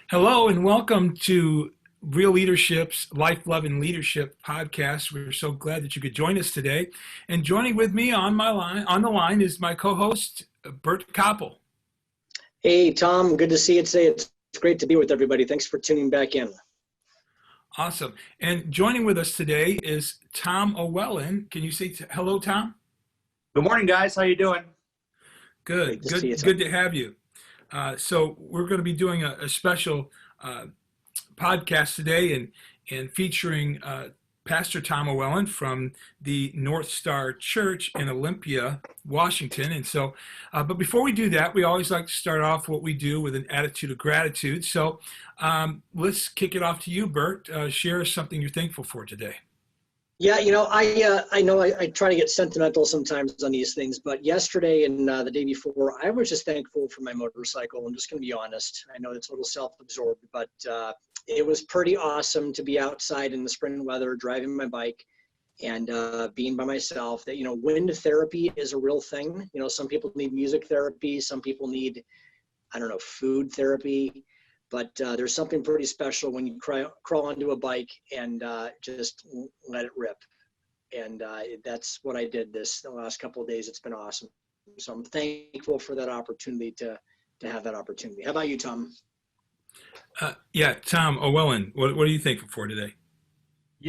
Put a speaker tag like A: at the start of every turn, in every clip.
A: Hello and welcome to Real Leadership's Life, Love, and Leadership podcast. We're so glad that you could join us today. And joining with me on the line is my co-host, Bert Copple.
B: Hey, Tom, good to see you today. It's great to be with everybody. Thanks for tuning back in.
A: Awesome. And joining with us today is Tom Ouweleen. Can you say hello, Tom?
C: Good morning, guys. How you doing?
A: Good. Good to have you. So we're going to be doing a special podcast today and featuring Pastor Tom Ouweleen from the Northstar Church in Olympia, Washington. And so, but before we do that, we always like to start off what we do with an attitude of gratitude. So let's kick it off to you, Bert. Share something you're thankful for today.
B: Yeah, I know I try to get sentimental sometimes on these things, but yesterday and the day before, I was just thankful for my motorcycle. I'm just going to be honest. I know it's a little self-absorbed, but it was pretty awesome to be outside in the spring weather, driving my bike and being by myself. That, wind therapy is a real thing. Some people need music therapy. Some people need, food therapy. But there's something pretty special when you crawl onto a bike and just let it rip. And that's what I did the last couple of days. It's been awesome. So I'm thankful for that opportunity to have that opportunity. How about you, Tom?
A: Tom Ouweleen, what are you thankful for today?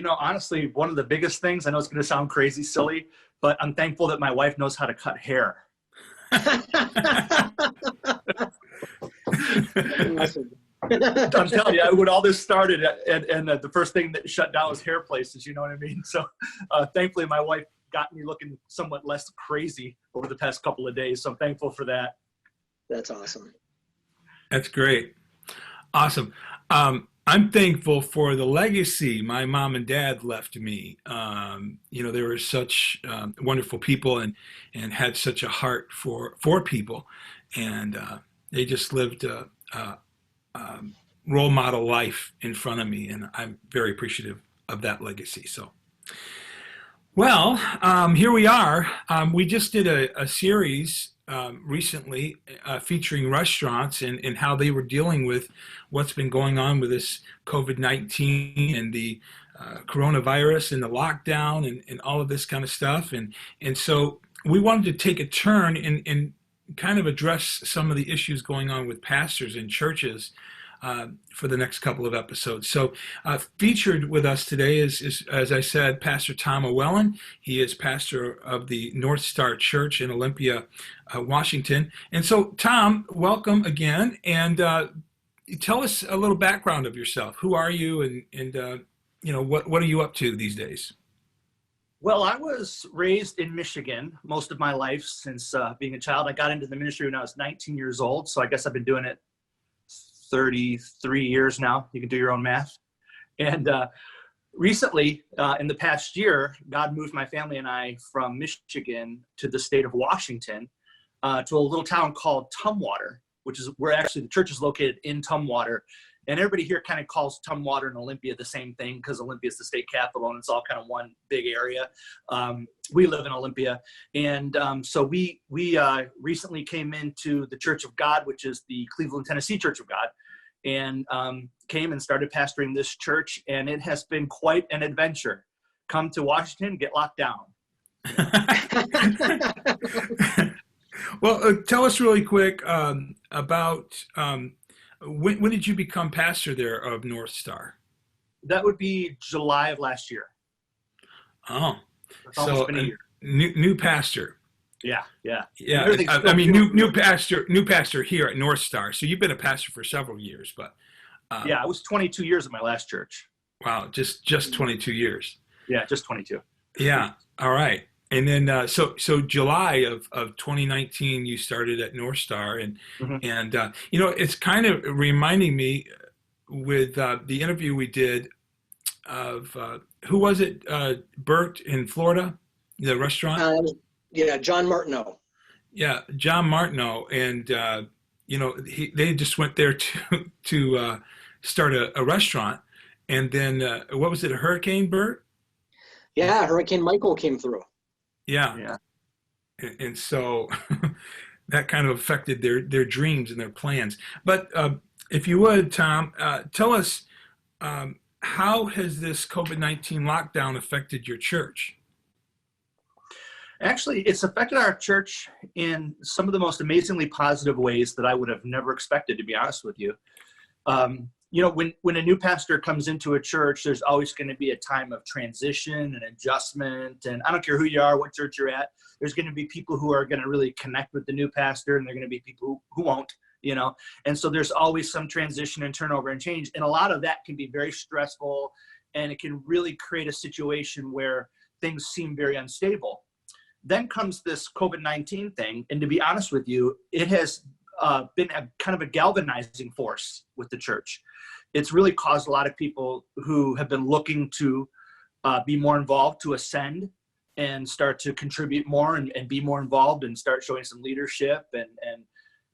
C: Honestly, one of the biggest things, I know it's going to sound crazy silly, but I'm thankful that my wife knows how to cut hair.
B: Awesome.
C: I'm telling you, when all this started, and the first thing that shut down was hair places, you know what I mean? So thankfully, my wife got me looking somewhat less crazy over the past couple of days. So I'm thankful for that.
B: That's awesome.
A: That's great. Awesome. I'm thankful for the legacy my mom and dad left me. They were such wonderful people and had such a heart for people. And they just lived role model life in front of me, and I'm very appreciative of that legacy. So, well, here we are. We just did a series recently featuring restaurants and how they were dealing with what's been going on with this COVID-19 and the coronavirus and the lockdown and all of this kind of stuff. And so we wanted to take a turn and kind of address some of the issues going on with pastors and churches for the next couple of episodes. So featured with us today is, as I said, Pastor Tom Ouweleen. He is pastor of the Northstar Church in Olympia, Washington. And so, Tom, welcome again. And tell us a little background of yourself. Who are you and what are you up to these days?
C: Well, I was raised in Michigan most of my life since being a child. I got into the ministry when I was 19 years old, so I guess I've been doing it 33 years now. You can do your own math. And recently, in the past year, God moved my family and I from Michigan to the state of Washington to a little town called Tumwater, which is where actually the church is located, in Tumwater. And everybody here kind of calls Tumwater and Olympia the same thing because Olympia is the state capital and it's all kind of one big area. We live in Olympia. And so we recently came into the Church of God, which is the Cleveland, Tennessee Church of God, and came and started pastoring this church. And it has been quite an adventure. Come to Washington, get locked down.
A: Well, tell us really quick about when did you become pastor there of Northstar?
C: That would be July of last year.
A: Oh,
C: it's almost been a year.
A: New pastor.
C: Yeah.
A: I mean, new pastor here at Northstar. So you've been a pastor for several years, but
C: yeah, I was 22 years at my last church.
A: Wow, just 22 years.
C: Yeah, just 22.
A: Yeah. All right. And then, so July of 2019, you started at Northstar, and it's kind of reminding me with the interview we did of who was it? Bert in Florida, the restaurant.
B: John Martineau.
A: Yeah, John Martineau, and they just went there to start a restaurant, and then what was it? A hurricane, Bert?
B: Yeah, Hurricane Michael came through.
A: Yeah. And so that kind of affected their dreams and their plans. But if you would, Tom, tell us how has this COVID-19 lockdown affected your church?
C: Actually, it's affected our church in some of the most amazingly positive ways that I would have never expected, to be honest with you. When a new pastor comes into a church, there's always going to be a time of transition and adjustment. And I don't care who you are, what church you're at, there's going to be people who are going to really connect with the new pastor, and there are going to be people who won't, And so there's always some transition and turnover and change. And a lot of that can be very stressful, and it can really create a situation where things seem very unstable. Then comes this COVID-19 thing. And to be honest with you, it has been a kind of a galvanizing force with the church. It's really caused a lot of people who have been looking to be more involved to ascend and start to contribute more and be more involved and start showing some leadership and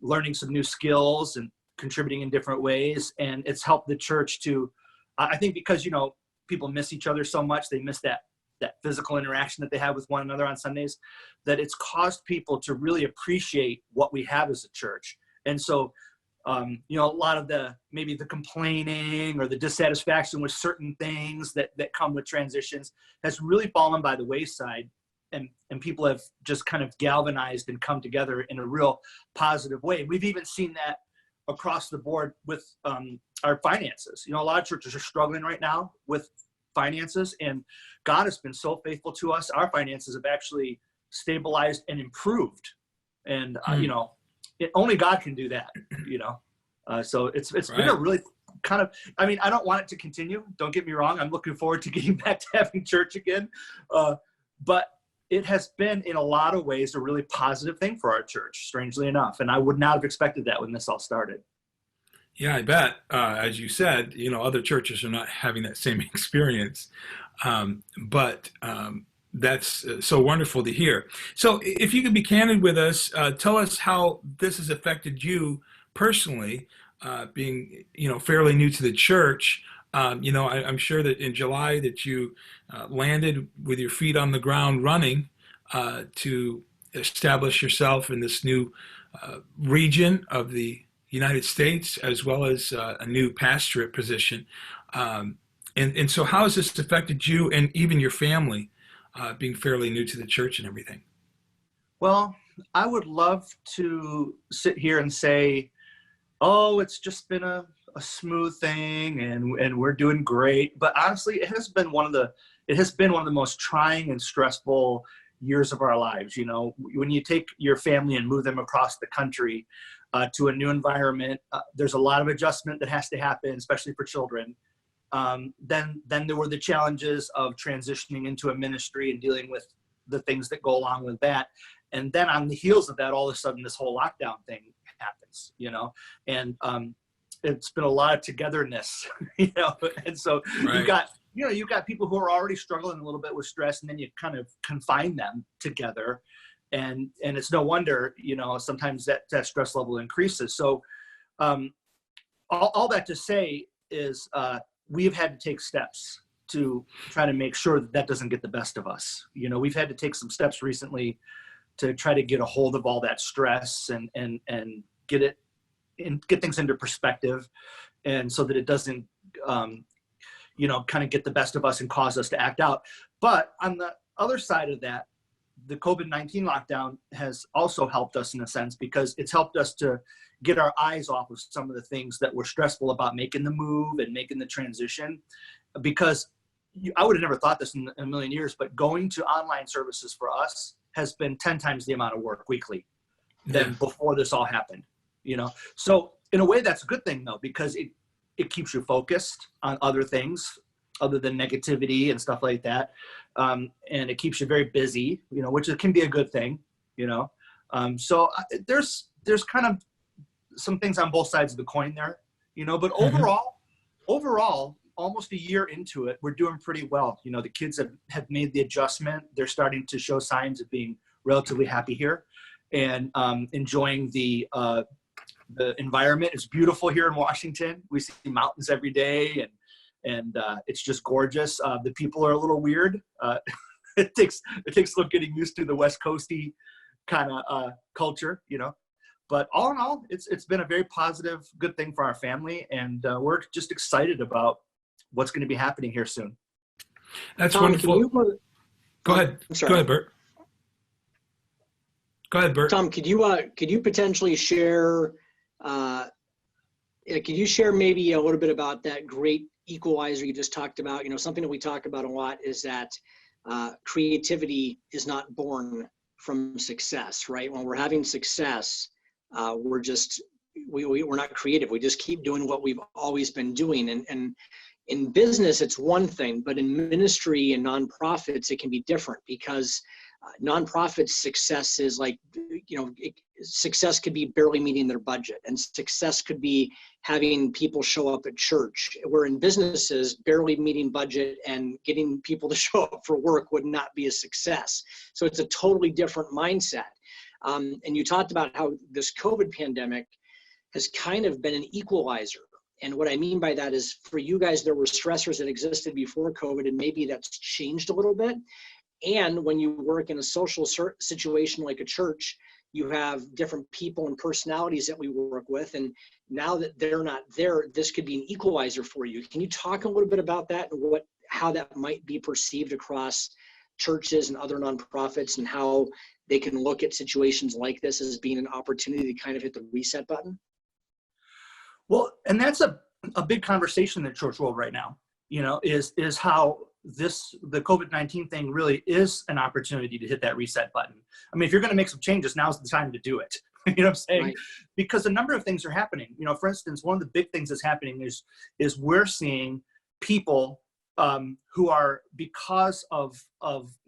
C: learning some new skills and contributing in different ways. And it's helped the church to, I think because, people miss each other so much, they miss that physical interaction that they have with one another on Sundays, that it's caused people to really appreciate what we have as a church. And so, a lot of maybe the complaining or the dissatisfaction with certain things that come with transitions has really fallen by the wayside, and people have just kind of galvanized and come together in a real positive way. We've even seen that across the board with our finances. A lot of churches are struggling right now with finances, and God has been so faithful to us. Our finances have actually stabilized and improved. And, only God can do that, So it's right. Been a really kind of, I don't want it to continue. Don't get me wrong. I'm looking forward to getting back to having church again. But it has been in a lot of ways a really positive thing for our church, strangely enough. And I would not have expected that when this all started.
A: Yeah, I bet. As you said, other churches are not having that same experience. But that's so wonderful to hear. So if you could be candid with us, tell us how this has affected you personally, being, fairly new to the church. I'm sure that in July that you landed with your feet on the ground running to establish yourself in this new region of the United States, as well as a new pastorate position. And so how has this affected you and even your family, being fairly new to the church and everything?
C: Well, I would love to sit here and say, oh, it's just been a smooth thing and we're doing great. But honestly, it has been one of the most trying and stressful years of our lives. When you take your family and move them across the country to a new environment, there's a lot of adjustment that has to happen, especially for children. Then there were the challenges of transitioning into a ministry and dealing with the things that go along with that. And then on the heels of that, all of a sudden, this whole lockdown thing happens, and it's been a lot of togetherness, and so right. You've got people who are already struggling a little bit with stress, and then you kind of confine them together. And it's no wonder, sometimes that stress level increases. So all that to say is we've had to take steps to try to make sure that doesn't get the best of us. We've had to take some steps recently to try to get a hold of all that stress and get things into perspective, and so that it doesn't, kind of get the best of us and cause us to act out. But on the other side of that, the COVID-19 lockdown has also helped us in a sense, because it's helped us to get our eyes off of some of the things that were stressful about making the move and making the transition. Because I would have never thought this in a million years, but going to online services for us has been 10 times the amount of work weekly than before this all happened, So in a way, that's a good thing though, because it keeps you focused on other things other than negativity and stuff like that. And it keeps you very busy, which can be a good thing, So there's kind of some things on both sides of the coin there, but overall, almost a year into it, we're doing pretty well. The kids have made the adjustment. They're starting to show signs of being relatively happy here and enjoying the environment. It's beautiful here in Washington. We see mountains every day, and it's just gorgeous. The people are a little weird. It takes a little getting used to the West Coasty kind of culture, But all in all, it's been a very positive, good thing for our family, and we're just excited about what's going to be happening here soon.
A: That's
B: Tom,
A: wonderful. Go ahead.
B: I'm sorry.
A: Go ahead, Bert. Go ahead, Bert.
B: Tom, could you potentially share could you share maybe a little bit about that great equalizer you just talked about? You know, something that we talk about a lot is that creativity is not born from success, right? When we're having success, we're not creative. We just keep doing what we've always been doing. And in business, it's one thing, but in ministry and nonprofits, it can be different, because nonprofits success is like, success could be barely meeting their budget, and success could be having people show up at church. Where in businesses, barely meeting budget and getting people to show up for work would not be a success. So it's a totally different mindset. And you talked about how this COVID pandemic has kind of been an equalizer. And what I mean by that is, for you guys, there were stressors that existed before COVID, and maybe that's changed a little bit. And when you work in a social situation like a church, you have different people and personalities that we work with. And now that they're not there, this could be an equalizer for you. Can you talk a little bit about that, and how that might be perceived across churches and other nonprofits, and how they can look at situations like this as being an opportunity to kind of hit the reset button?
C: Well, and that's a big conversation in the church world right now, is how the COVID-19 thing really is an opportunity to hit that reset button. I mean, if you're going to make some changes, now's the time to do it. You know what I'm saying? Right. Because a number of things are happening. For instance, one of the big things that's happening is we're seeing people who are, because of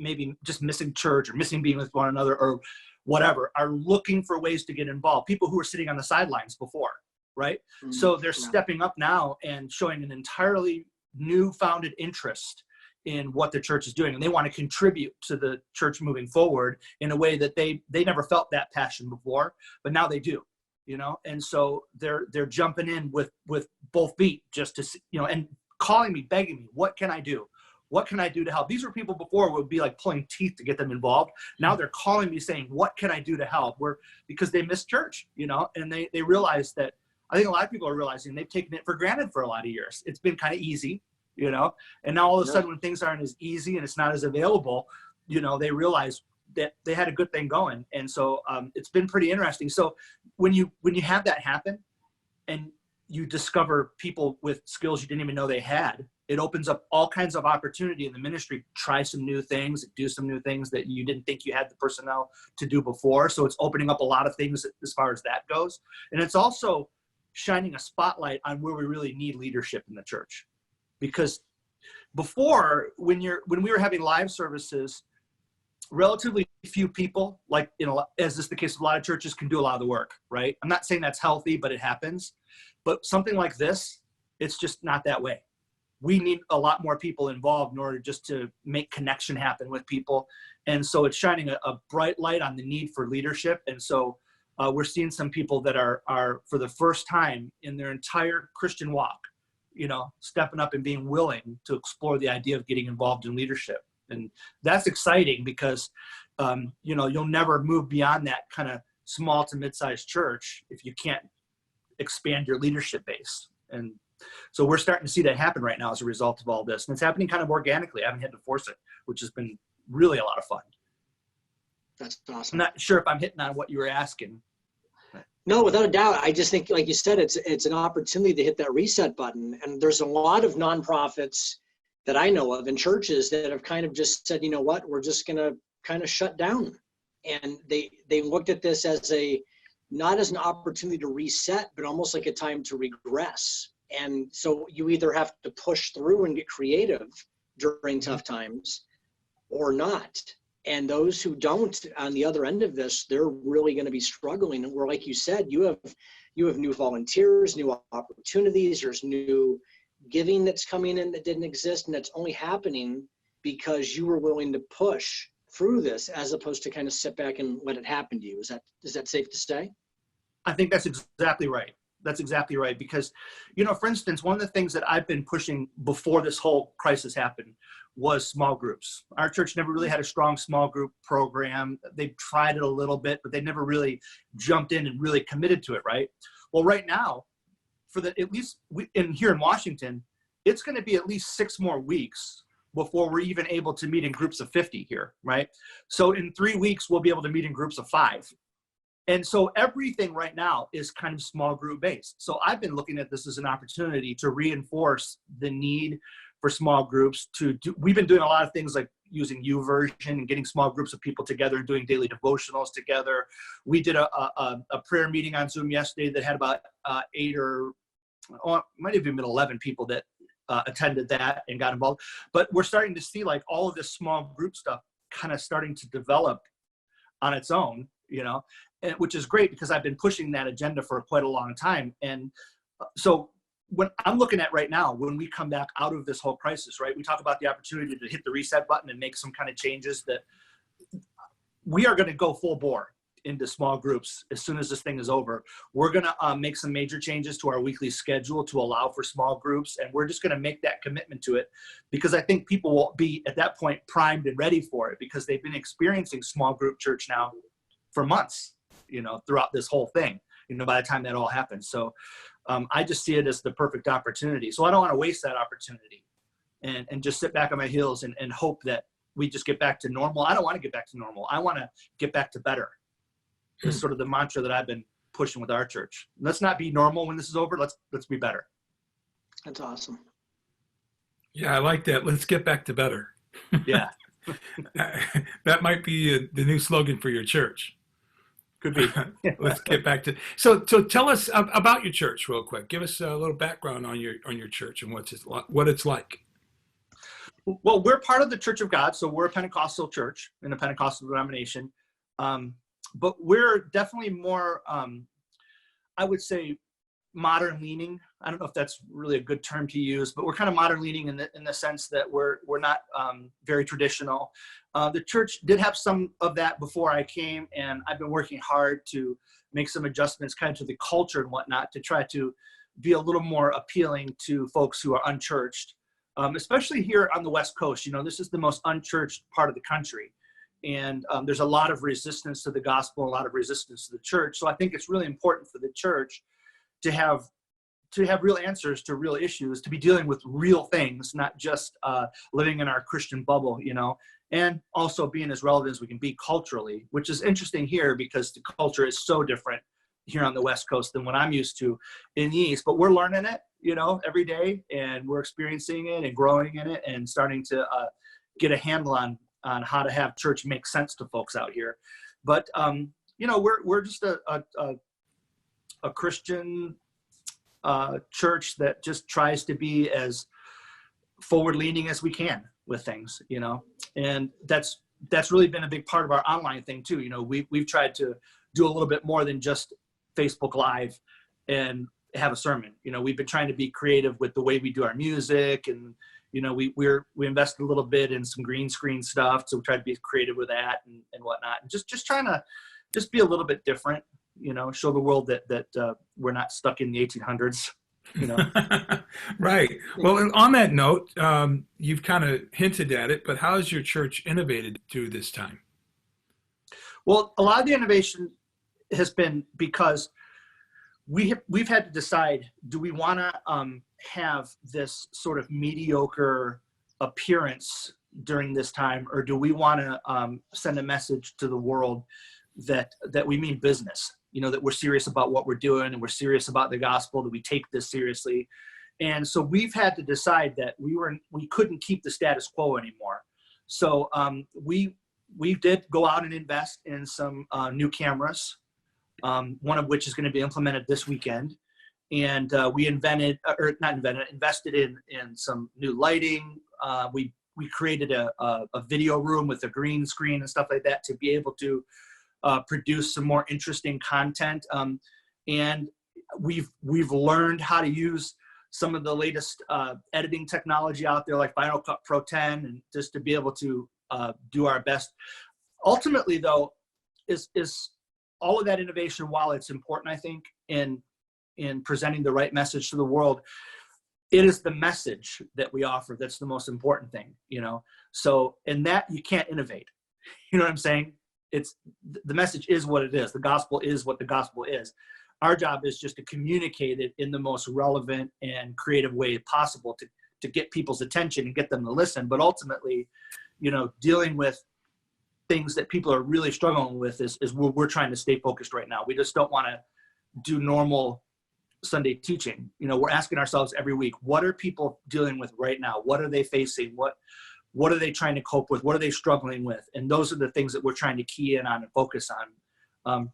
C: maybe just missing church or missing being with one another or whatever, are looking for ways to get involved. People who were sitting on the sidelines before, right? So they're stepping up now and showing an entirely newfounded interest in what the church is doing, and they want to contribute to the church moving forward in a way that they never felt that passion before, but now they do, and so they're jumping in with both feet, just to, and calling me, begging me, what can I do? What can I do to help? These were people before would be like pulling teeth to get them involved. Now they're calling me saying, what can I do to help? Because they miss church, and they realize that, I think a lot of people are realizing they've taken it for granted for a lot of years. It's been kind of easy, and now all of a sudden when things aren't as easy and it's not as available, they realize that they had a good thing going. And so it's been pretty interesting. So when you have that happen and you discover people with skills you didn't even know they had, it opens up all kinds of opportunity in the ministry. Try some new things, do some new things that you didn't think you had the personnel to do before. So it's opening up a lot of things as far as that goes. And it's also shining a spotlight on where we really need leadership in the church. Because before, when we were having live services, relatively few people, like, as is the case of a lot of churches, can do a lot of the work, right? I'm not saying that's healthy, but it happens. But something like this, it's just not that way. We need a lot more people involved in order just to make connection happen with people. And so it's shining a bright light on the need for leadership. And so we're seeing some people that are for the first time in their entire Christian walk, stepping up and being willing to explore the idea of getting involved in leadership. And that's exciting because, you'll never move beyond that kind of small to mid-sized church if you can't expand your leadership base. And so we're starting to see that happen right now as a result of all this. And it's happening kind of organically. I haven't had to force it, which has been really a lot of fun.
B: That's awesome.
C: I'm not sure if I'm hitting on what you were asking.
B: No, without a doubt. I just think, like you said, it's an opportunity to hit that reset button. And there's a lot of nonprofits that I know of and churches that have kind of just said, you know what, we're just going to kind of shut down. And they looked at this as not as an opportunity to reset, but almost like a time to regress. And so you either have to push through and get creative during tough times or not. And those who don't, on the other end of this, they're really going to be struggling. And where, like you said, you have new volunteers, new opportunities, there's new giving that's coming in that didn't exist, and that's only happening because you were willing to push through this as opposed to kind of sit back and let it happen to you. Is that safe to say?
C: I think that's exactly right. That's exactly right. Because, for instance, one of the things that I've been pushing before this whole crisis happened was small groups. Our church never really had a strong small group program. They tried it a little bit, but they never really jumped in and really committed to it, right? Well, right now, here in Washington, it's going to be at least 6 more weeks before we're even able to meet in groups of 50 here, right? So in 3 weeks, we'll be able to meet in groups of 5. And so everything right now is kind of small group based. So I've been looking at this as an opportunity to reinforce the need for small groups we've been doing a lot of things like using YouVersion and getting small groups of people together and doing daily devotionals together. We did a prayer meeting on Zoom yesterday that had about 8 or might have even been 11 people that attended that and got involved. But we're starting to see like all of this small group stuff kind of starting to develop on its own, and, which is great because I've been pushing that agenda for quite a long time. And so when I'm looking at right now, when we come back out of this whole crisis, right, we talk about the opportunity to hit the reset button and make some kind of changes that we are going to go full bore into small groups as soon as this thing is over. We're going to make some major changes to our weekly schedule to allow for small groups. And we're just going to make that commitment to it because I think people will be at that point primed and ready for it because they've been experiencing small group church now for months, throughout this whole thing, by the time that all happens. So I just see it as the perfect opportunity. So I don't want to waste that opportunity and just sit back on my heels and hope that we just get back to normal. I don't want to get back to normal. I want to get back to better. Is sort of the mantra that I've been pushing with our church. Let's not be normal when this is over. Let's be better.
B: That's awesome.
A: Yeah, I like that. Let's get back to better.
C: Yeah.
A: That might be the new slogan for your church.
C: Could be.
A: Let's get back to. So tell us about your church real quick. Give us a little background on your church and what it's like.
C: Well, we're part of the Church of God, so we're a Pentecostal church in a Pentecostal denomination. But we're definitely more, I would say, modern leaning. I don't know if that's really a good term to use, but we're kind of modern leaning in the sense that we're not very traditional. The church did have some of that before I came, and I've been working hard to make some adjustments kind of to the culture and whatnot to try to be a little more appealing to folks who are unchurched, especially here on the West Coast. This is the most unchurched part of the country. And there's a lot of resistance to the gospel, a lot of resistance to the church. So I think it's really important for the church to have real answers to real issues, to be dealing with real things, not just living in our Christian bubble, and also being as relevant as we can be culturally, which is interesting here because the culture is so different here on the West Coast than what I'm used to in the East. But we're learning it, every day, and we're experiencing it and growing in it and starting to get a handle on how to have church make sense to folks out here. But, we're just a Christian church that just tries to be as forward leaning as we can with things, and that's really been a big part of our online thing too. We've tried to do a little bit more than just Facebook Live and have a sermon. We've been trying to be creative with the way we do our music, and we invested a little bit in some green screen stuff, so we try to be creative with that and whatnot, and just trying to just be a little bit different, show the world that we're not stuck in the 1800s.
A: Right. Well, on that note, you've kind of hinted at it, but how has your church innovated through this time?
C: Well, a lot of the innovation has been because we've had to decide, do we want to have this sort of mediocre appearance during this time, or do we want to send a message to the world that we mean business, that we're serious about what we're doing and we're serious about the gospel, that we take this seriously. And so we've had to decide that we couldn't keep the status quo anymore. So we did go out and invest in some new cameras, one of which is going to be implemented this weekend. And we invested in some new lighting. We created a video room with a green screen and stuff like that to be able to produce some more interesting content. And we've learned how to use some of the latest editing technology out there, like Final Cut Pro 10, and just to be able to do our best. Ultimately, though, is all of that innovation, while it's important, I think, in in presenting the right message to the world, it is the message that we offer that's the most important thing, you know. So in that, you can't innovate. You know what I'm saying? It's the message is what it is. The gospel is what the gospel is. Our job is just to communicate it in the most relevant and creative way possible to get people's attention and get them to listen. But ultimately, you know, dealing with things that people are really struggling with is where we're trying to stay focused right now. We just don't want to do normal Sunday teaching. You know, we're asking ourselves every week, what are people dealing with right now? What are they facing? What are they trying to cope with? What are they struggling with? And those are the things that we're trying to key in on and focus on.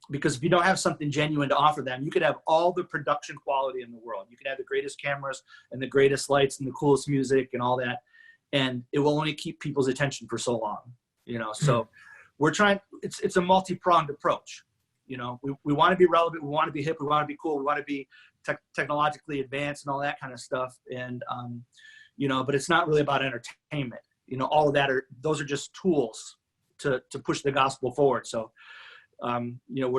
C: Because if you don't have something genuine to offer them, you could have all the production quality in the world. You can have the greatest cameras and the greatest lights and the coolest music and all that. And it will only keep people's attention for so long, you know? So we're trying, it's a multi-pronged approach. You know, we want to be relevant. We want to be hip. We want to be cool. We want to be technologically advanced and all that kind of stuff. And, you know, but it's not really about entertainment. You know, all of that those are just tools to push the gospel forward. So, you know,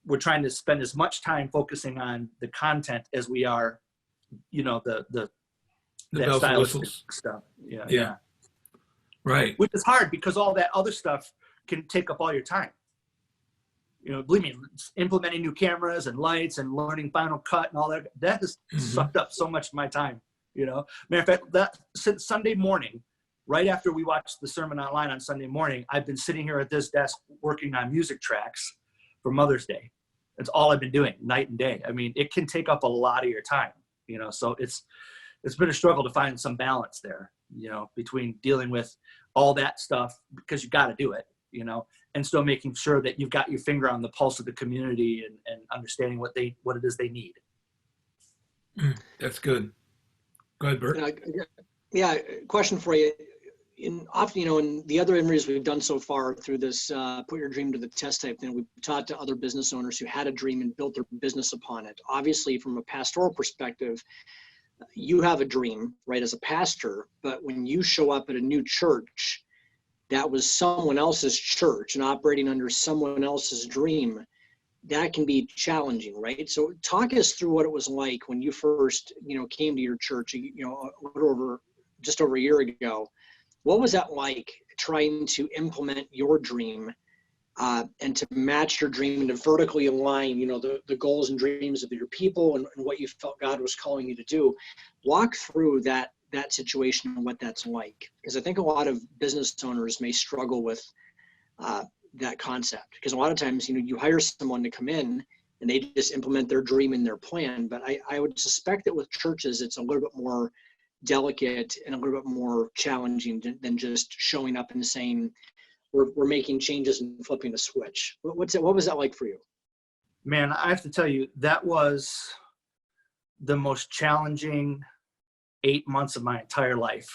C: we're trying to spend as much time focusing on the content as we are, you know, the
A: bells and whistles
C: stuff. Yeah.
A: Yeah. Right.
C: Which is hard because all that other stuff can take up all your time. You know, believe me, implementing new cameras and lights and learning Final Cut and all that has sucked up so much of my time, you know. Matter of fact, that since Sunday morning, right after we watched the sermon online on Sunday morning, I've been sitting here at this desk working on music tracks for Mother's Day. That's all I've been doing night and day. I mean, it can take up a lot of your time, you know, so it's been a struggle to find some balance there, you know, between dealing with all that stuff because you got to do it, you know, and still making sure that you've got your finger on the pulse of the community and understanding what it is they need.
A: That's good. Go ahead, Bert.
B: Yeah, question for you. Often, you know, in the other interviews we've done so far through this put your dream to the test type thing, we've talked to other business owners who had a dream and built their business upon it. Obviously, from a pastoral perspective, you have a dream, right, as a pastor, but when you show up at a new church, that was someone else's church and operating under someone else's dream, that can be challenging, right? So talk us through what it was like when you first, you know, came to your church, you know, just over a year ago. What was that like trying to implement your dream and to match your dream and to vertically align, you know, the goals and dreams of your people and what you felt God was calling you to do? Walk through that situation and what that's like, because I think a lot of business owners may struggle with that concept, because a lot of times, you know, you hire someone to come in and they just implement their dream and their plan. But I would suspect that with churches, it's a little bit more delicate and a little bit more challenging than just showing up and saying, we're making changes and flipping a switch. What was that like for you?
C: Man, I have to tell you, that was the most challenging 8 months of my entire life.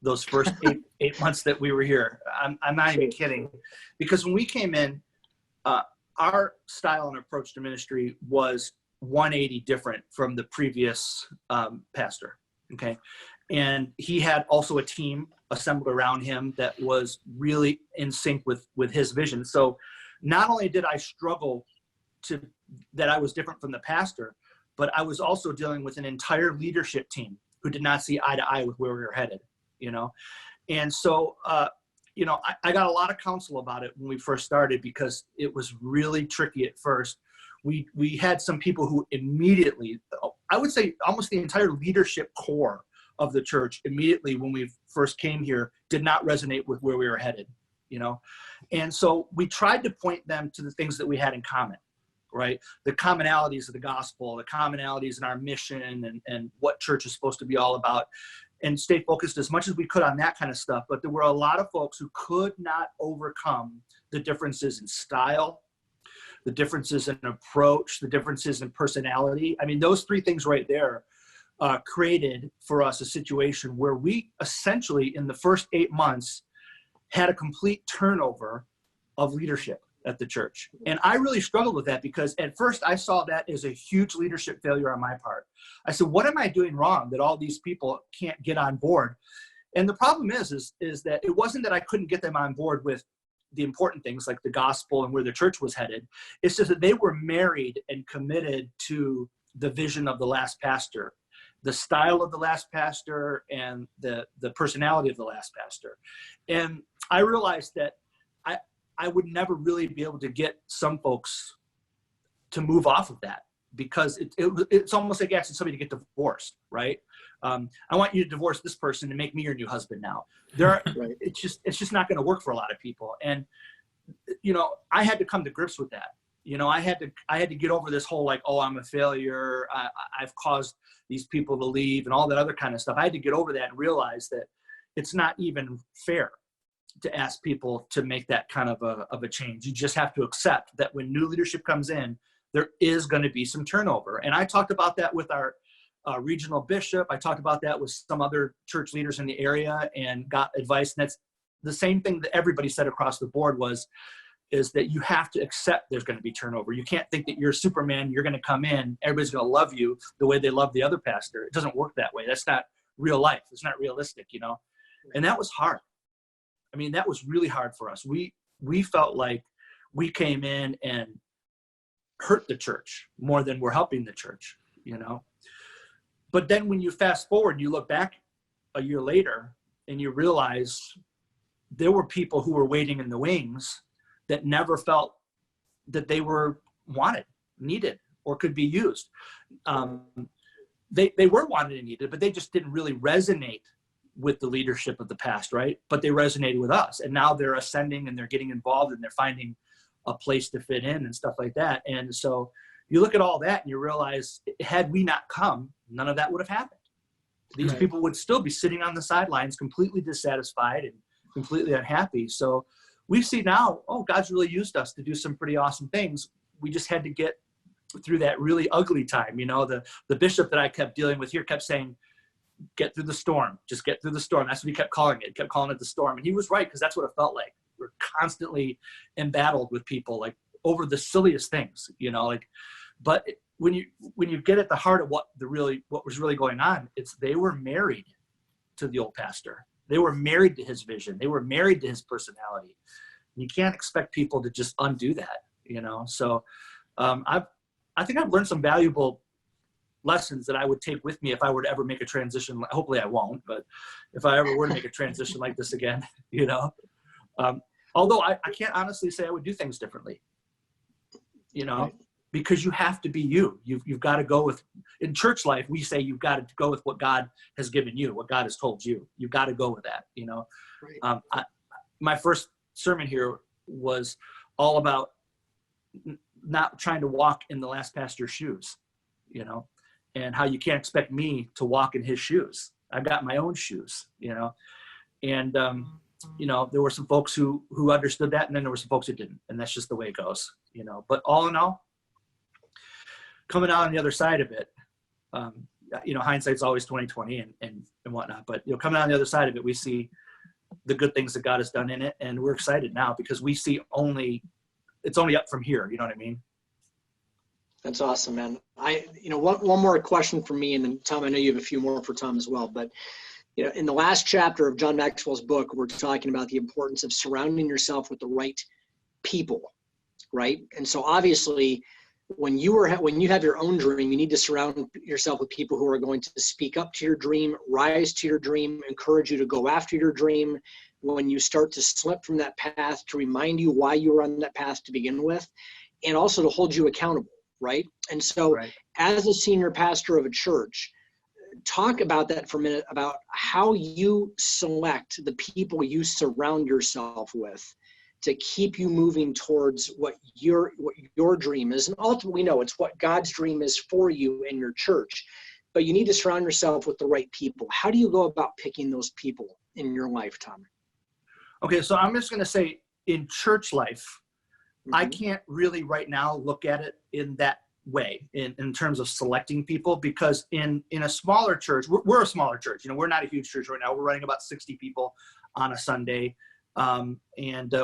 C: Those first eight months that we were here. I'm not even kidding. Because when we came in, our style and approach to ministry was 180 different from the previous pastor. Okay. And he had also a team assembled around him that was really in sync with his vision. So not only did I struggle that I was different from the pastor, but I was also dealing with an entire leadership team who did not see eye to eye with where we were headed, you know? And so, you know, I got a lot of counsel about it when we first started because it was really tricky at first. We had some people who immediately, I would say almost the entire leadership core of the church immediately when we first came here did not resonate with where we were headed, you know? And so we tried to point them to the things that we had in common, right? The commonalities of the gospel, the commonalities in our mission and what church is supposed to be all about, and stay focused as much as we could on that kind of stuff. But there were a lot of folks who could not overcome the differences in style, the differences in approach, the differences in personality. I mean, those three things right there created for us a situation where we essentially in the first 8 months had a complete turnover of leadership at the church. And I really struggled with that because at first I saw that as a huge leadership failure on my part. I said, what am I doing wrong that all these people can't get on board? And the problem is that it wasn't that I couldn't get them on board with the important things like the gospel and where the church was headed. It's just that they were married and committed to the vision of the last pastor, the style of the last pastor, and the personality of the last pastor. And I realized that I would never really be able to get some folks to move off of that, because it's almost like asking somebody to get divorced, right? I want you to divorce this person and make me your new husband now. Right. It's just not going to work for a lot of people. And, you know, I had to come to grips with that. You know, I had to get over this whole, like, oh, I'm a failure, I've caused these people to leave and all that other kind of stuff. I had to get over that and realize that it's not even fair to ask people to make that kind of a change. You just have to accept that when new leadership comes in, there is going to be some turnover. And I talked about that with our regional bishop. I talked about that with some other church leaders in the area and got advice. And that's the same thing that everybody said across the board is that you have to accept there's going to be turnover. You can't think that you're Superman, you're going to come in, everybody's going to love you the way they love the other pastor. It doesn't work that way. That's not real life. It's not realistic, you know? And that was hard. I mean, that was really hard for us. We felt like we came in and hurt the church more than we're helping the church, you know? But then when you fast forward, you look back a year later and you realize there were people who were waiting in the wings that never felt that they were wanted, needed, or could be used. They were wanted and needed, but they just didn't really resonate with the leadership of the past, right? But they resonated with us. And now they're ascending and they're getting involved and they're finding a place to fit in and stuff like that. And so you look at all that and you realize, had we not come, none of that would have happened. These people would still be sitting on the sidelines, completely dissatisfied and completely unhappy. So we see now, oh, God's really used us to do some pretty awesome things. We just had to get through that really ugly time. You know, the bishop that I kept dealing with here kept saying, get through the storm, just get through the storm. That's what he kept calling it. He kept calling it the storm. And he was right, because that's what it felt like. We're constantly embattled with people, like, over the silliest things, you know, like, but when you get at the heart of what was really going on, it's they were married to the old pastor. They were married to his vision. They were married to his personality. You can't expect people to just undo that, you know? So I think I've learned some valuable lessons that I would take with me if I were to ever make a transition. Hopefully I won't, but if I ever were to make a transition like this again, you know, although I can't honestly say I would do things differently, you know, because you have to be you. You've got to go with, in church life, we say you've got to go with what God has given you, what God has told you. You've got to go with that, you know. My first sermon here was all about not trying to walk in the last pastor's shoes, you know, and how you can't expect me to walk in his shoes. I've got my own shoes, you know, and, you know, there were some folks who understood that, and then there were some folks who didn't, and that's just the way it goes, you know. But all in all, coming out on the other side of it, you know, hindsight's always 20/20 and whatnot, but, you know, coming out on the other side of it, we see the good things that God has done in it, and we're excited now because we see it's only up from here, you know what I mean?
B: That's awesome, man. You know, one more question for me, and then Tom, I know you have a few more for Tom as well, but, you know, in the last chapter of John Maxwell's book, we're talking about the importance of surrounding yourself with the right people, right? And so obviously, when you have your own dream, you need to surround yourself with people who are going to speak up to your dream, rise to your dream, encourage you to go after your dream. When you start to slip from that path, to remind you why you were on that path to begin with, and also to hold you accountable, right? And so as a senior pastor of a church, talk about that for a minute, about how you select the people you surround yourself with to keep you moving towards what your dream is. And ultimately, we know it's what God's dream is for you in your church, but you need to surround yourself with the right people. How do you go about picking those people in your life, Tom?
C: Okay, so I'm just going to say, in church life, I can't really right now look at it in that way in terms of selecting people, because in a smaller church, we're a smaller church, you know, we're not a huge church right now. We're running about 60 people on a Sunday. And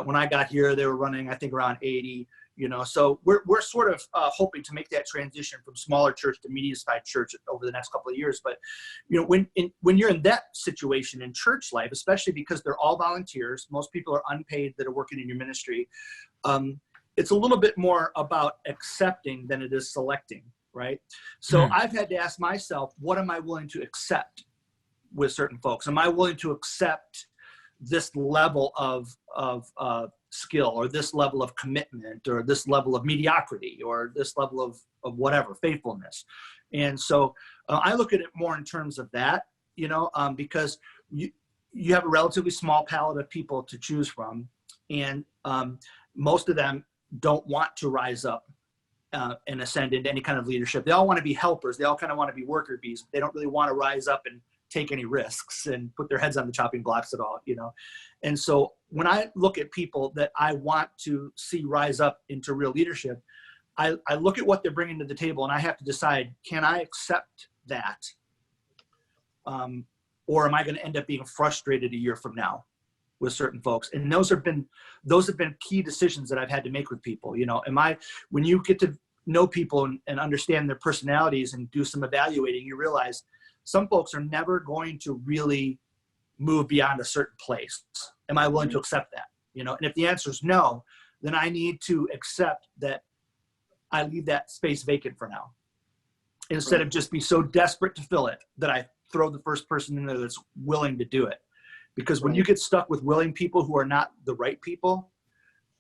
C: when I got here, they were running, I think, around 80, you know, so we're sort of hoping to make that transition from smaller church to medium-sized church over the next couple of years. But, you know, when you're in that situation in church life, especially because they're all volunteers, most people are unpaid that are working in your ministry. It's a little bit more about accepting than it is selecting. right? So I've had to ask myself, what am I willing to accept with certain folks? Am I willing to accept this level of skill, or this level of commitment, or this level of mediocrity, or this level of whatever, faithfulness? And so I look at it more in terms of that, because you have a relatively small palette of people to choose from, and most of them don't want to rise up and ascend into any kind of leadership. They all want to be helpers. They all kind of want to be worker bees. They don't really want to rise up and take any risks and put their heads on the chopping blocks at all, And so when I look at people that I want to see rise up into real leadership, I look at what they're bringing to the table, and I have to decide, can I accept that? Or am I going to end up being frustrated a year from now with certain folks? And those have been key decisions that I've had to make with people. When you get to know people and understand their personalities and do some evaluating, you realize some folks are never going to really move beyond a certain place. Am I willing to accept that? And if the answer is no, then I need to accept that I leave that space vacant for now, instead of just be so desperate to fill it that I throw the first person in there that's willing to do it. Because when you get stuck with willing people who are not the right people,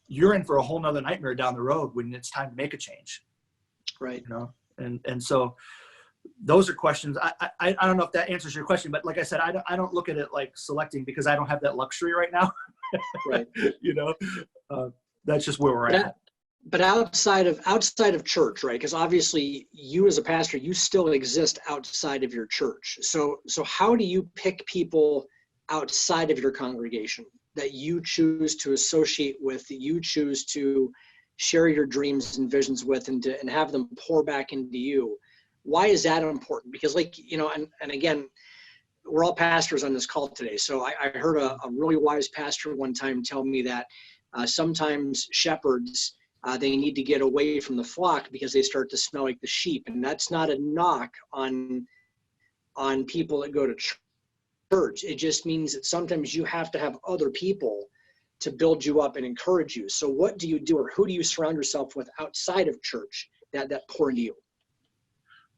C: you're in for a whole nother nightmare down the road when it's time to make a change.
B: Right.
C: And so those are questions. I don't know if that answers your question, but like I said, I don't look at it like selecting, because I don't have that luxury right now.
B: Right.
C: That's just where we're at.
B: But outside of church, right? Because obviously you as a pastor, you still exist outside of your church. So how do you pick people outside of your congregation that you choose to associate with, that you choose to share your dreams and visions with, and have them pour back into you? Why is that important? Because and again, we're all pastors on this call today. So I heard a really wise pastor one time tell me that sometimes shepherds, they need to get away from the flock because they start to smell like the sheep. And that's not a knock on people that go to church. It just means that sometimes you have to have other people to build you up and encourage you. So what do you do, or who do you surround yourself with outside of church that pour into you?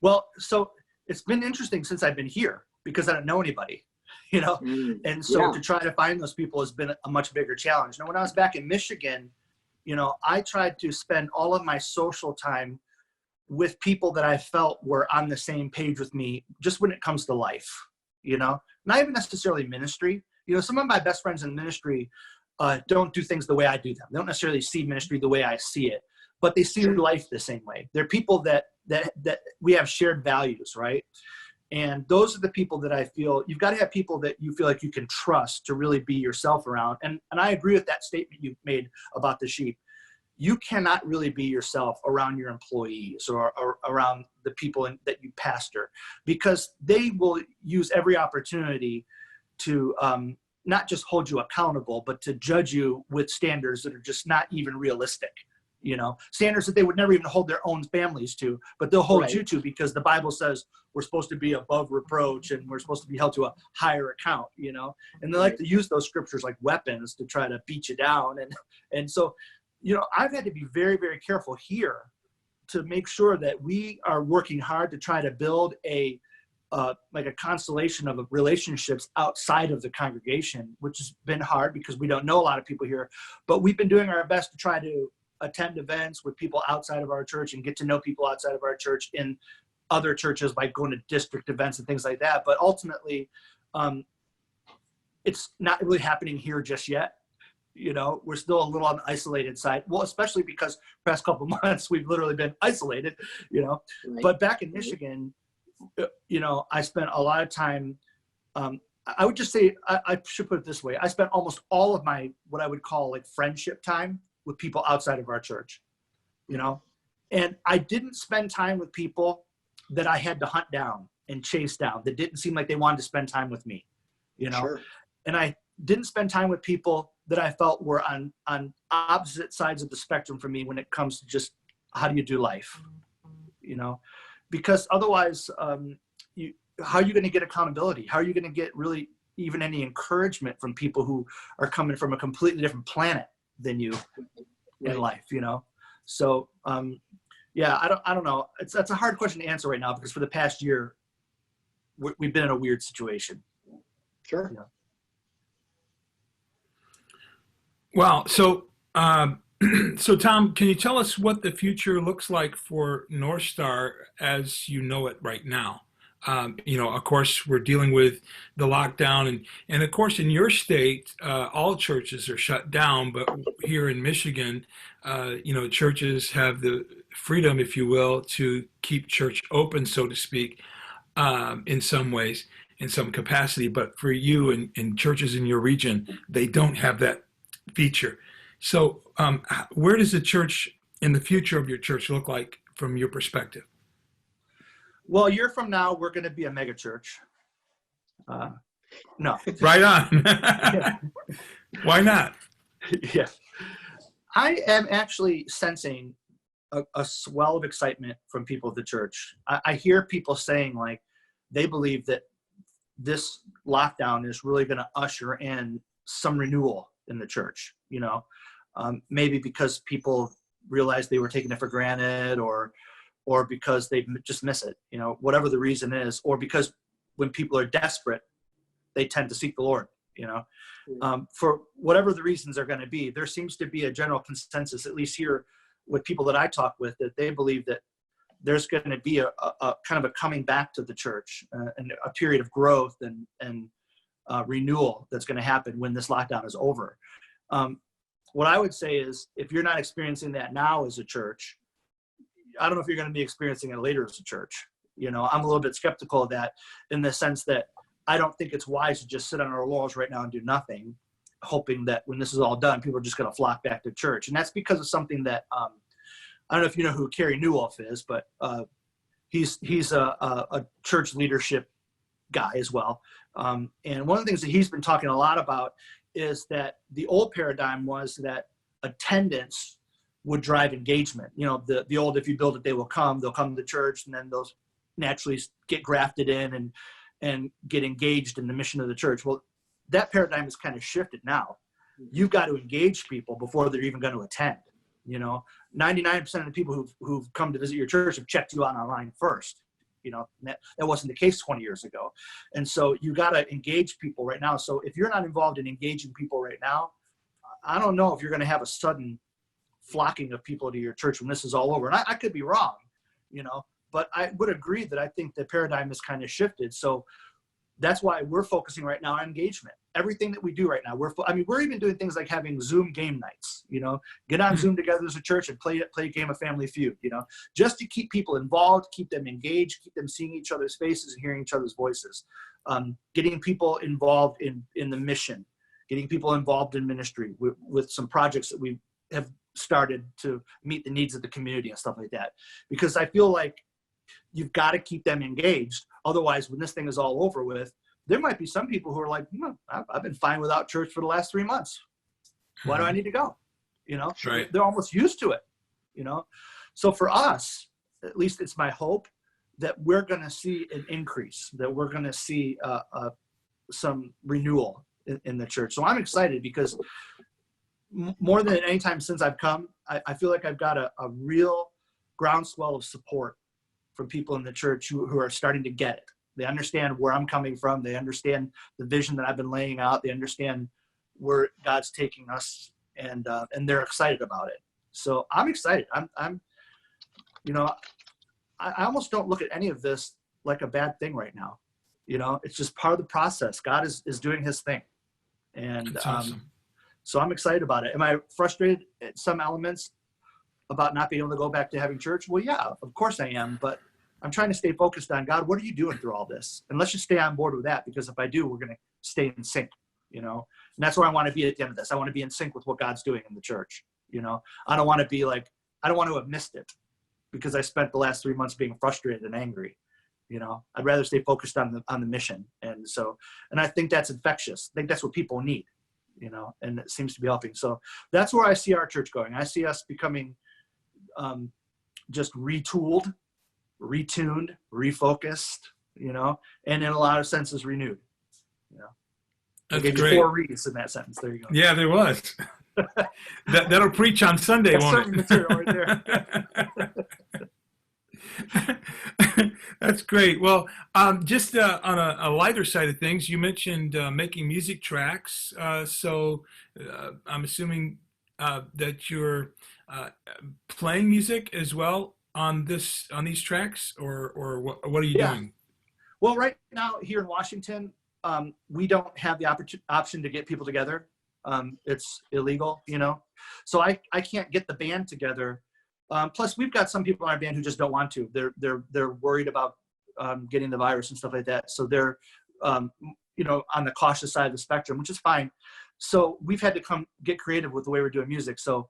C: Well, so it's been interesting since I've been here, because I don't know anybody, and so to try to find those people has been a much bigger challenge. Now, when I was back in Michigan, I tried to spend all of my social time with people that I felt were on the same page with me, just when it comes to life, not even necessarily ministry. Some of my best friends in ministry don't do things the way I do them. They don't necessarily see ministry the way I see it, but they see life the same way. They're people that we have shared values, right? And those are the people that I feel you've got to have, people that you feel like you can trust to really be yourself around. And I agree with that statement you made about the sheep. You cannot really be yourself around your employees or around the people that you pastor, because they will use every opportunity to not just hold you accountable, but to judge you with standards that are just not even realistic. Standards that they would never even hold their own families to, but they'll hold you to, because the Bible says we're supposed to be above reproach and we're supposed to be held to a higher account, and they like to use those scriptures like weapons to try to beat you down. And so, I've had to be very, very careful here to make sure that we are working hard to try to build a constellation of relationships outside of the congregation, which has been hard because we don't know a lot of people here, but we've been doing our best to try to attend events with people outside of our church and get to know people outside of our church in other churches by going to district events and things like that. But ultimately, it's not really happening here just yet. We're still a little on the isolated side. Well, especially because the past couple of months, we've literally been isolated, Right. But back in Michigan, I spent a lot of time, I would just say, I should put it this way. I spent almost all of my, what I would call like friendship time with people outside of our church, and I didn't spend time with people that I had to hunt down and chase down, that didn't seem like they wanted to spend time with me,
B: Sure.
C: And I didn't spend time with people that I felt were on opposite sides of the spectrum from me when it comes to just how do you do life, because otherwise, how are you going to get accountability? How are you going to get really even any encouragement from people who are coming from a completely different planet than you in life, So, Yeah, I don't know. That's a hard question to answer right now because for the past year, we've been in a weird situation.
B: Sure.
C: Yeah.
A: Well, so so Tom, can you tell us what the future looks like for Northstar as you know it right now? Of course, we're dealing with the lockdown, and of course, in your state, all churches are shut down. But here in Michigan, churches have the freedom, if you will, to keep church open, so to speak, in some ways, in some capacity. But for you and churches in your region, they don't have that feature. So, where does the church in the future of your church look like from your perspective?
C: Well, a year from now, we're going to be a mega church. No.
A: Right on. Why not?
C: Yeah. I am actually sensing a swell of excitement from people at the church. I hear people saying like they believe that this lockdown is really going to usher in some renewal in the church, maybe because people realized they were taking it for granted or because they just miss it, whatever the reason is, or because when people are desperate, they tend to seek the Lord, for whatever the reasons are going to be. There seems to be a general consensus, at least here with people that I talk with, that they believe that there's going to be a kind of a coming back to the church and a period of growth and renewal that's going to happen when this lockdown is over. What I would say is if you're not experiencing that now as a church, I don't know if you're going to be experiencing it later as a church. I'm a little bit skeptical of that in the sense that I don't think it's wise to just sit on our laurels right now and do nothing, hoping that when this is all done, people are just going to flock back to church. And that's because of something that I don't know if you know who Kerry Newolf is, but he's a church leadership guy as well. And one of the things that he's been talking a lot about is that the old paradigm was that attendance would drive engagement. The old, if you build it, they will come. They'll come to church, and then they'll naturally get grafted in and get engaged in the mission of the church. Well, that paradigm is kind of shifted now. You've got to engage people before they're even going to attend. 99% of the people who've come to visit your church have checked you out online first. That wasn't the case 20 years ago. And so you got to engage people right now. So if you're not involved in engaging people right now, I don't know if you're going to have a sudden flocking of people to your church when this is all over. And I could be wrong, but I would agree that I think the paradigm has kind of shifted. So that's why we're focusing right now on engagement. Everything that we do right now, we're even doing things like having Zoom game nights, get on Zoom together as a church and play a game of Family Feud, just to keep people involved, keep them engaged, keep them seeing each other's faces and hearing each other's voices, getting people involved in the mission, getting people involved in ministry with some projects that we have started to meet the needs of the community and stuff like that. Because I feel like you've got to keep them engaged. Otherwise, when this thing is all over with, there might be some people who are like, I've been fine without church for the last 3 months. Why do I need to go?
A: Right.
C: They're almost used to it, So for us, at least it's my hope that we're going to see an increase, that we're going to see some renewal in the church. So I'm excited because more than any time since I've come, I feel like I've got a real groundswell of support from people in the church who are starting to get it. They understand where I'm coming from. They understand the vision that I've been laying out. They understand where God's taking us, and they're excited about it. So I'm excited. I almost don't look at any of this like a bad thing right now. It's just part of the process. God is doing his thing. And
A: That's awesome.
C: So I'm excited about it. Am I frustrated at some elements about not being able to go back to having church? Well, yeah, of course I am. But I'm trying to stay focused on God. What are you doing through all this? And let's just stay on board with that, because if I do, we're going to stay in sync, And that's where I want to be at the end of this. I want to be in sync with what God's doing in the church. I don't want to be like, I don't want to have missed it because I spent the last 3 months being frustrated and angry. I'd rather stay focused on the mission. And I think that's infectious. I think that's what people need, and it seems to be helping. So that's where I see our church going. I see us becoming just retooled, retuned, refocused, and in a lot of senses renewed.
A: That's
C: I gave
A: great.
C: you 4 reads in that sentence. There you go.
A: Yeah, there was. That'll preach on Sunday,
C: That's
A: won't
C: certain
A: it?
C: material right there.
A: That's great. Well, just on a lighter side of things, you mentioned making music tracks. I'm assuming that you're playing music as well on these tracks, or what are you
C: Yeah.
A: doing?
C: Well, right now here in Washington, we don't have the option to get people together. It's illegal, so I can't get the band together. Plus, we've got some people in our band who just don't want to. They're worried about getting the virus and stuff like that. So they're on the cautious side of the spectrum, which is fine. So we've had to get creative with the way we're doing music. So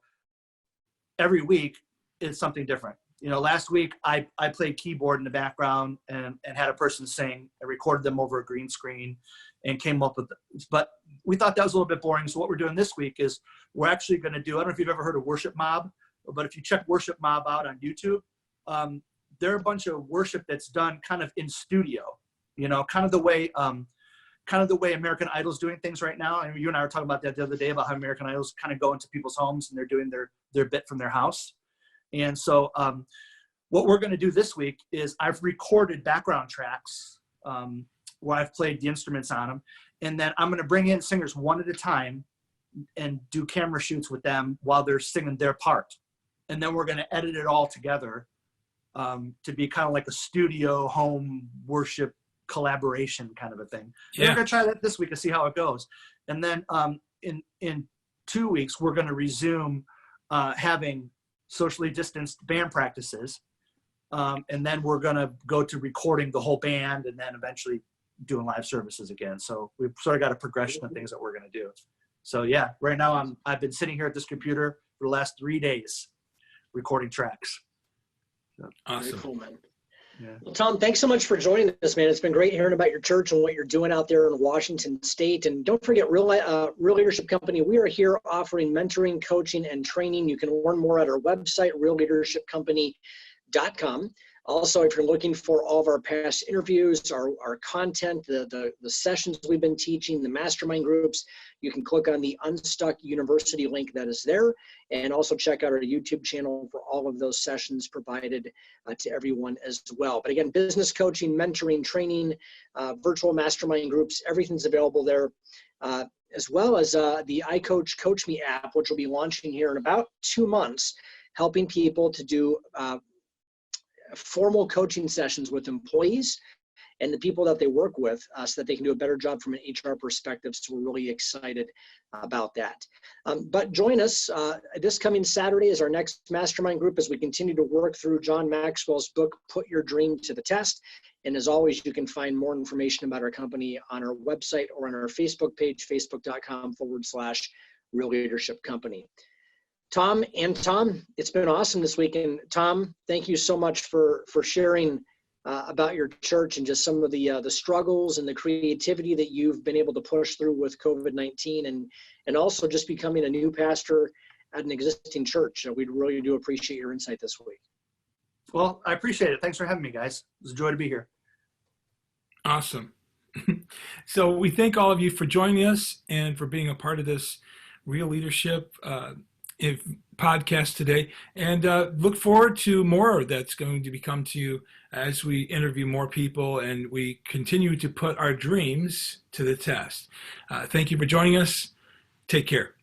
C: every week it's something different. Last week I played keyboard in the background and had a person sing. I recorded them over a green screen and came up with it. But we thought that was a little bit boring. So what we're doing this week is we're actually going to do, I don't know if you've ever heard of Worship Mob, but if you check Worship Mob out on YouTube, they're a bunch of worship that's done kind of in studio, kind of the way American Idol's doing things right now. And you and I were talking about that the other day about how American Idol's kind of go into people's homes and they're doing their bit from their house. And so what we're going to do this week is I've recorded background tracks where I've played the instruments on them. And then I'm going to bring in singers one at a time and do camera shoots with them while they're singing their part. And then we're going to edit it all together to be kind of like a studio home worship collaboration kind of a thing. Yeah. We're going to try that this week and see how it goes. And then in 2 weeks, we're going to resume having socially distanced band practices. And then we're going to go to recording the whole band and then eventually doing live services again. So we've sort of got a progression of things that we're going to do. So yeah, right now I've been sitting here at this computer for the last 3 days recording tracks. So,
A: awesome.
B: Very cool, man.
C: Yeah.
B: Well, Tom, thanks so much for joining us, man. It's been great hearing about your church and what you're doing out there in Washington State. And don't forget, Real Leadership Company, we are here offering mentoring, coaching, and training. You can learn more at our website, realleadershipcompany.com. Also, if you're looking for all of our past interviews, our content, the sessions we've been teaching, the mastermind groups, you can click on the Unstuck University link that is there, and also check out our YouTube channel for all of those sessions provided to everyone as well. But again, business coaching, mentoring, training, virtual mastermind groups, everything's available there, as well as the iCoach Coach Me app, which will be launching here in about 2 months, helping people to do formal coaching sessions with employees and the people that they work with so that they can do a better job from an HR perspective. So we're really excited about that. But join us this coming Saturday is our next mastermind group as we continue to work through John Maxwell's book, Put Your Dream to the Test. And as always, you can find more information about our company on our website or on our Facebook page, facebook.com/Real Leadership Company. Tom, it's been awesome this week. And Tom, thank you so much for sharing about your church and just some of the struggles and the creativity that you've been able to push through with COVID-19 and also just becoming a new pastor at an existing church. We really do appreciate your insight this week.
C: Well, I appreciate it. Thanks for having me, guys. It was a joy to be here.
A: Awesome. So we thank all of you for joining us and for being a part of this Real Leadership podcast today, and look forward to more that's going to become to you as we interview more people and we continue to put our dreams to the test. Thank you for joining us. Take care.